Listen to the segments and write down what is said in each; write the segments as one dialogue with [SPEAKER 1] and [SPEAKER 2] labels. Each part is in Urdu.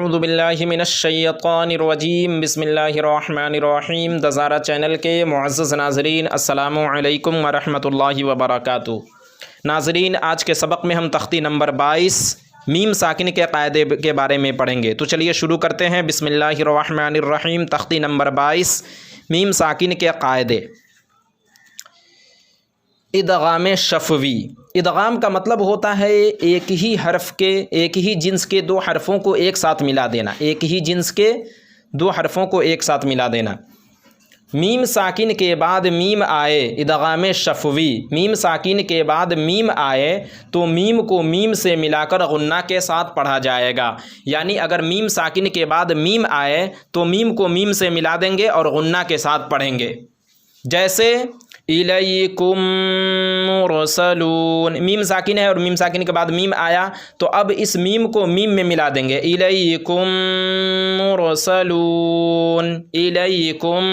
[SPEAKER 1] اعوذ باللہ من الشیطان الرجیم بسم اللہ الرحمن الرحیم۔ دزارہ چینل کے معزز ناظرین، السلام علیکم ورحمۃ اللہ وبرکاتہ۔ ناظرین، آج کے سبق میں ہم تختی نمبر 22 میم ساکن کے قاعدے کے بارے میں پڑھیں گے۔ تو چلیے شروع کرتے ہیں۔ بسم اللہ الرحمن الرحیم، تختی نمبر 22 میم ساکن کے قاعدے۔ ادغام شفوی۔ ادغام کا مطلب ہوتا ہے ایک ہی جنس کے دو حرفوں کو ایک ساتھ ملا دینا۔ ایک ہی جنس کے دو حرفوں کو ایک ساتھ ملا دینا۔ میم ساکن کے بعد میم آئے، ادغام شفوی۔ میم ساکن کے بعد میم آئے تو میم کو میم سے ملا کر غنہ کے ساتھ پڑھا جائے گا۔ یعنی اگر میم ساکن کے بعد میم آئے تو میم کو میم سے ملا دیں گے اور غنہ کے ساتھ پڑھیں گے۔ جیسے الیکم مرسلون، میم ساکن ہے اور میم ساکن کے بعد میم آیا تو اب اس میم کو میم میں ملا دیں گے۔ الیکم مرسلون، الیکم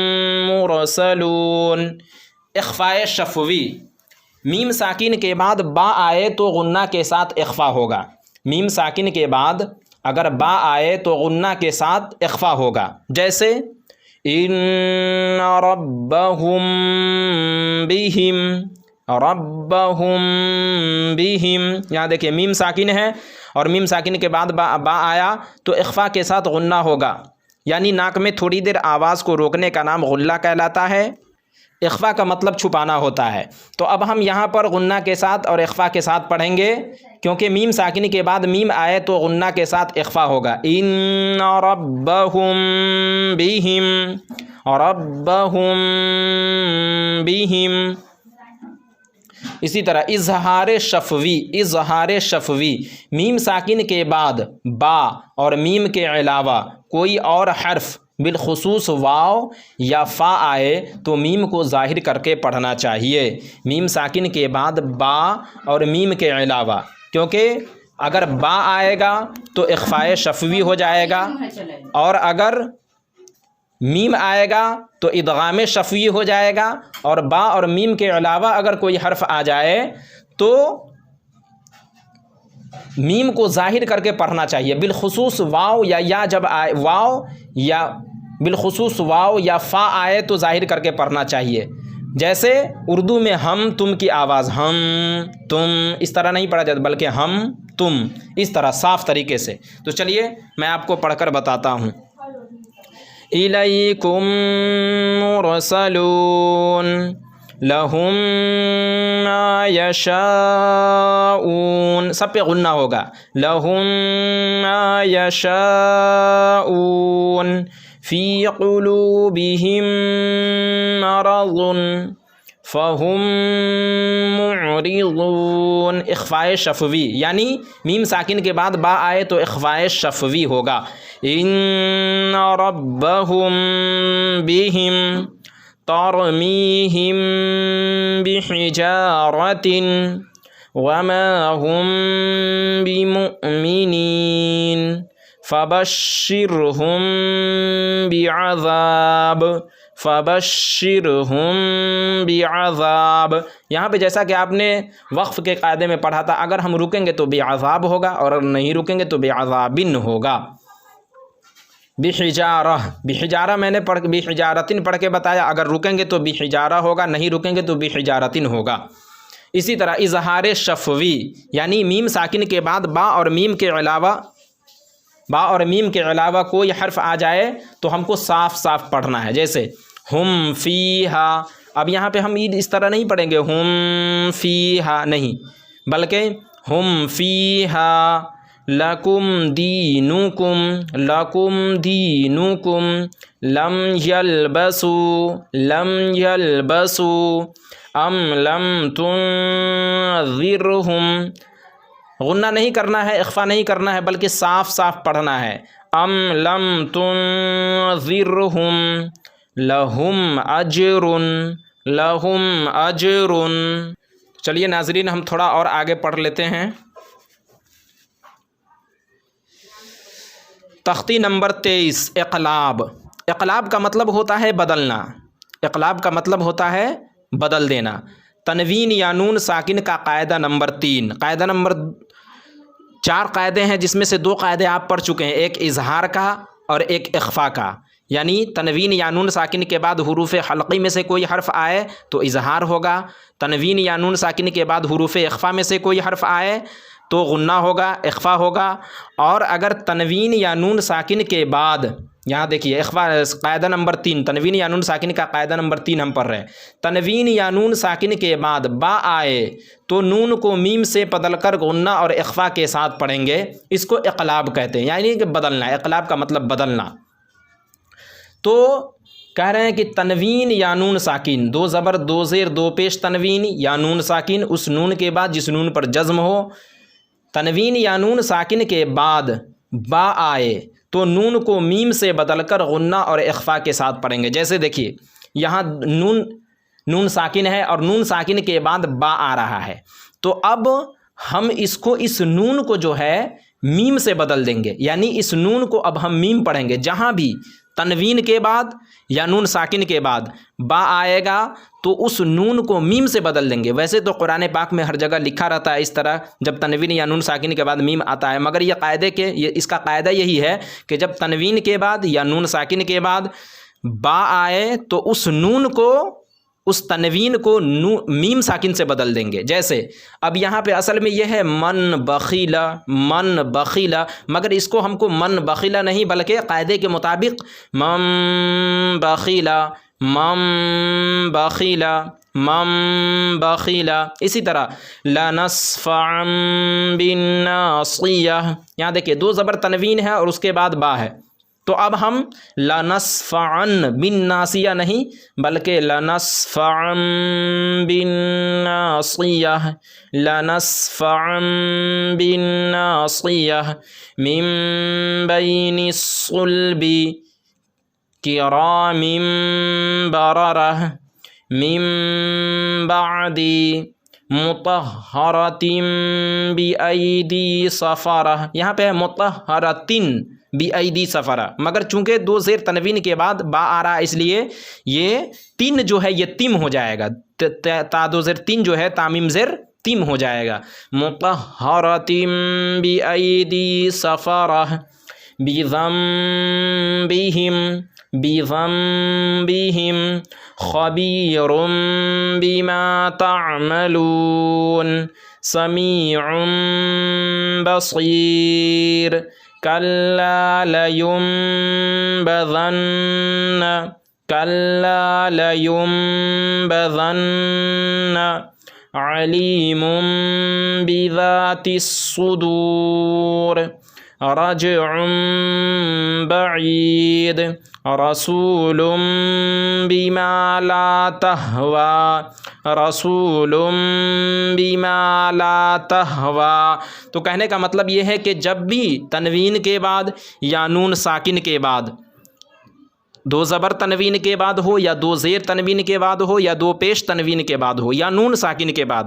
[SPEAKER 1] مرسلون۔ اخفاء شفوی۔ میم ساکن کے بعد با آئے تو غنہ کے ساتھ اخفا ہوگا۔ میم ساکن کے بعد اگر با آئے تو غنہ کے ساتھ اخفا ہوگا۔ جیسے ان ربهم بهم، ربهم بهم، یہاں دیکھیں میم ساکن ہے اور میم ساکن کے بعد با آیا تو اخفا کے ساتھ غنہ ہوگا۔ یعنی ناک میں تھوڑی دیر آواز کو روکنے کا نام غلہ کہلاتا ہے۔ اخفا کا مطلب چھپانا ہوتا ہے۔ تو اب ہم یہاں پر غنہ کے ساتھ اور اخفا کے ساتھ پڑھیں گے، کیونکہ میم ساکن کے بعد میم آئے تو غنہ کے ساتھ اخفا ہوگا۔ ان ربهم بهم، ربهم بهم۔ اسی طرح اظہار شفوی۔ اظہار شفوی، میم ساکن کے بعد با اور میم کے علاوہ کوئی اور حرف بالخصوص واو یا فا آئے تو میم کو ظاہر کر کے پڑھنا چاہیے۔ میم ساکن کے بعد با اور میم کے علاوہ، کیونکہ اگر با آئے گا تو اخفاء شفوی ہو جائے گا، اور اگر میم آئے گا تو ادغام شفوی ہو جائے گا، اور با اور میم کے علاوہ اگر کوئی حرف آ جائے تو میم کو ظاہر کر کے پڑھنا چاہیے۔ بالخصوص واو یا جب آئے، واو یا بالخصوص واو یا فا آئے تو ظاہر کر کے پڑھنا چاہیے۔ جیسے اردو میں ہم تم کی آواز، ہم تم، اس طرح نہیں پڑھا جاتا بلکہ ہم تم، اس طرح صاف طریقے سے۔ تو چلیے میں آپ کو پڑھ کر بتاتا ہوں۔ الیکم مرسلون لہم ما یشاؤون، سب پہ غنہ ہوگا۔ لہم ما یشاؤون فی قلوبہم مرض فہم معرضون۔ اخفاء شفوی، یعنی میم ساکن کے بعد با آئے تو اخفاء شفوی ہوگا۔ ان ربہم بہم ترمیہم بحجارۃ وما ہم بمؤمنین فبشرہم بعذاب، فبشرہم بعذاب۔ یہاں پہ جیسا کہ آپ نے وقف کے قاعدے میں پڑھا تھا، اگر ہم رکیں گے تو بعذاب ہوگا اور اگر نہیں رکیں گے تو بعذابن ہوگا۔ بحجارہ، بحجارہ میں نے بحجارتن پڑھ کے بتایا، اگر رکیں گے تو بحجارہ ہوگا، نہیں رکیں گے تو بحجارتن ہوگا۔ اسی طرح اظہار شفوی، یعنی میم ساکن کے بعد با اور میم کے علاوہ کوئی حرف آ جائے تو ہم کو صاف صاف پڑھنا ہے۔ جیسے ہم فیہا، اب یہاں پہ ہم اس طرح نہیں پڑھیں گے ہم فیہا، نہیں، بلکہ ہم فیہا لکم دینکم، لکم دینکم لم یلبسوا، لم یلبسوا ام لم تنذرہم۔ غنہ نہیں کرنا ہے، اخفا نہیں کرنا ہے، بلکہ صاف صاف پڑھنا ہے۔ ام لم تنذرہم لہم اجر، لہم اجر۔ چلیے ناظرین ہم تھوڑا اور آگے پڑھ لیتے ہیں۔ تختی نمبر 23 اقلاب۔ اقلاب کا مطلب ہوتا ہے بدلنا۔ اقلاب کا مطلب ہوتا ہے بدل دینا۔ تنوین یا نون ساکن کا قاعدہ نمبر 3۔ قاعدہ نمبر 4 قاعدے ہیں جس میں سے 2 قاعدے آپ پڑھ چکے ہیں، ایک اظہار کا اور ایک اخفا کا، یعنی تنوین یا نون ساکن کے بعد حروف حلقی میں سے کوئی حرف آئے تو اظہار ہوگا، تنوین یا نون ساکن کے بعد حروف اخفا میں سے کوئی حرف آئے تو غنہ ہوگا، اخفا ہوگا۔ اور اگر تنوین یا نون ساکن کے بعد، یہاں دیکھیے اخفا قاعدہ نمبر 3، تنوین یا نون ساکن کا قاعدہ نمبر 3 ہم پڑھ رہے ہیں، تنوین یا نون ساکن کے بعد با آئے تو نون کو میم سے بدل کر غنہ اور اخفا کے ساتھ پڑھیں گے، اس کو اقلاب کہتے ہیں، یعنی کہ بدلنا، اقلاب کا مطلب بدلنا۔ تو کہہ رہے ہیں کہ تنوین یا نون ساکن، 2 زبر 2 زیر 2 پیش تنوین یا نون ساکن، اس نون کے بعد جس نون پر جزم ہو، تنوین یا نون ساکن کے بعد با آئے تو نون کو میم سے بدل کر غنہ اور اخفا کے ساتھ پڑھیں گے۔ جیسے دیکھیے یہاں نون ساکن ہے اور نون ساکن کے بعد با آ رہا ہے، تو اب ہم اس نون کو جو ہے میم سے بدل دیں گے، یعنی اس نون کو اب ہم میم پڑھیں گے۔ جہاں بھی تنوین کے بعد یا نون ساکن کے بعد با آئے گا تو اس نون کو میم سے بدل دیں گے۔ ویسے تو قرآن پاک میں ہر جگہ لکھا رہتا ہے اس طرح جب تنوین یا نون ساکن کے بعد میم آتا ہے، مگر اس کا قاعدہ یہی ہے کہ جب تنوین کے بعد یا نون ساکن کے بعد با آئے تو اس نون کو، اس تنوین کو میم ساکن سے بدل دیں گے۔ جیسے اب یہاں پہ اصل میں یہ ہے من بخیلا، مگر اس کو ہم کو من بخیلا نہیں بلکہ قاعدے کے مطابق من بخیلا۔ اسی طرح لنصفعا بالناصیہ، یہاں دیکھیں 2 زبر تنوین ہے اور اس کے بعد با ہے، تو اب ہم لنصفعا بالناصیہ نہیں بلکہ لنصفعا بالناصیہ من بین الصلب کرام بررہ من بعد مطہرۃ بأیدی صفرہ، یہاں پہ مطہرۃ بأیدی صفرہ، مگر چونکہ 2 زیر تنوین کے بعد با آ رہا ہے اس لیے یہ 3 جو ہے یہ تم ہو جائے گا، تا 2 زیر 3 جو ہے تامیم زیر تم ہو جائے گا۔ مطہرۃ بأیدی صفرہ بذنبہم خبیر بما تعملون سمیع بصیر کلا لینبذن علیم بذات الصدور رجع بعید رسول بما لا تہوی۔ تو کہنے کا مطلب یہ ہے کہ جب بھی تنوین کے بعد یا نون ساکن کے بعد 2 زبر تنوین کے بعد ہو یا 2 زیر تنوین کے بعد ہو یا 2 پیش تنوین کے بعد ہو یا نون ساکن کے بعد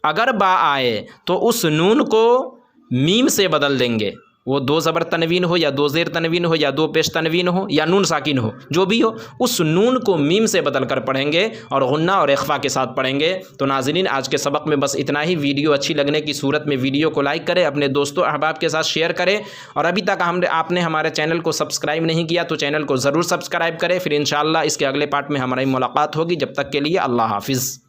[SPEAKER 1] اگر با آئے تو اس نون کو میم سے بدل دیں گے، وہ 2 زبر تنوین ہو یا 2 زیر تنوین ہو یا 2 پیش تنوین ہو یا نون ساکن ہو، جو بھی ہو اس نون کو میم سے بدل کر پڑھیں گے اور غنہ اور اخفا کے ساتھ پڑھیں گے۔ تو ناظرین آج کے سبق میں بس اتنا ہی۔ ویڈیو اچھی لگنے کی صورت میں ویڈیو کو لائک کریں، اپنے دوستوں احباب کے ساتھ شیئر کریں، اور ابھی تک آپ نے ہمارے چینل کو سبسکرائب نہیں کیا تو چینل کو ضرور سبسکرائب کریں۔ پھر انشاءاللہ اس کے اگلے پارٹ میں ہماری ملاقات ہوگی، جب تک کے لیے اللہ حافظ۔